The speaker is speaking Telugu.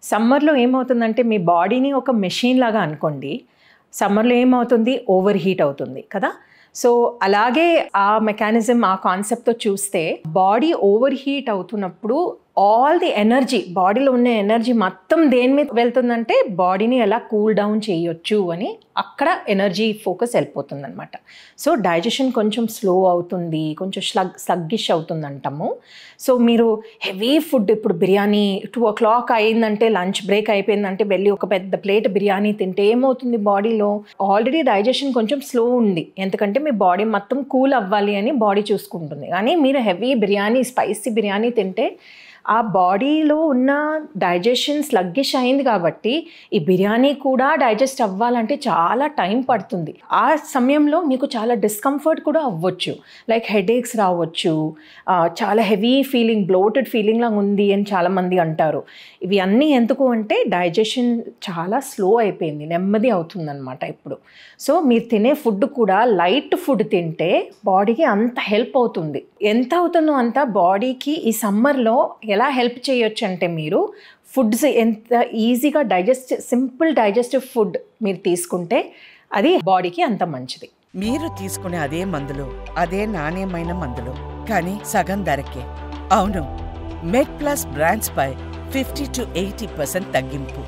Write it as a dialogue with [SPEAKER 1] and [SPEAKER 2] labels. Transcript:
[SPEAKER 1] సమ్మర్‌లో ఏమవుతుందంటే మీ బాడీని ఒక మెషిన్ లాగా అనుకోండి. సమ్మర్‌లో ఏమవుతుంది? ఓవర్ హీట్ అవుతుంది కదా! సో, అలాగే ఆ మెకానిజం, ఆ కాన్సెప్ట్‌తో చూస్తే బాడీ ఓవర్ హీట్ అవుతున్నప్పుడు ఆల్ ది ఎనర్జీ, బాడీలో ఉన్న ఎనర్జీ మొత్తం దేని మీద వెళ్తుందంటే బాడీని ఎలా కూల్ డౌన్ చేయొచ్చు అని అక్కడ ఎనర్జీ ఫోకస్ వెళ్ళిపోతుందనమాట. సో, డైజెషన్ కొంచెం స్లో అవుతుంది, కొంచెం స్లగ్గిష్ అవుతుందంటాము. సో, మీరు హెవీ ఫుడ్ ఇప్పుడు బిర్యానీ 2:00 అయిందంటే లంచ్ బ్రేక్ అయిపోయిందంటే వెళ్ళి ఒక పెద్ద ప్లేట్ బిర్యానీ తింటే ఏమవుతుంది బాడీలో? ఆల్రెడీ డైజెషన్ కొంచెం స్లో ఉంది. ఎందుకంటే మీ బాడీ మొత్తం కూల్ అవ్వాలి అని బాడీ చూసుకుంటుంది. కానీ మీరు హెవీ బిర్యానీ, స్పైసీ బిర్యానీ తింటే ఆ బాడీలో ఉన్న డైజెషన్ స్లగ్గిష్ అయింది కాబట్టి ఈ బిర్యానీ కూడా డైజెస్ట్ అవ్వాలంటే చాలా టైం పడుతుంది. ఆ సమయంలో మీకు చాలా డిస్కంఫర్ట్ కూడా అవ్వచ్చు. లైక్ హెడేక్స్ రావచ్చు, చాలా హెవీ ఫీలింగ్, బ్లోటెడ్ ఫీలింగ్ లాగా ఉంది అని చాలామంది అంటారు. ఇవి అన్నీ ఎందుకు అంటే డైజెషన్ చాలా స్లో అయిపోయింది, నెమ్మది అవుతుందన్నమాట ఇప్పుడు. సో మీరు తినే ఫుడ్ కూడా లైట్ ఫుడ్ తింటే బాడీకి అంత హెల్ప్ అవుతుంది. ఎంత అవుతుందో అంత బాడీకి ఈ సమ్మర్లో ఎలా హెల్ప్ చేయొచ్చు అంటే మీరు ఫుడ్స్ ఎంత ఈజీగా సింపుల్ డైజెస్టివ్ ఫుడ్ మీరు తీసుకుంటే అది బాడీకి అంత మంచిది.
[SPEAKER 2] మీరు తీసుకునే అదే మందులు, అదే నాణ్యమైన మందులు, కానీ సగం ధరకే. అవును, మెడ్ ప్లస్ బ్రాండ్స్ పై 50 to 80% తగ్గింపు.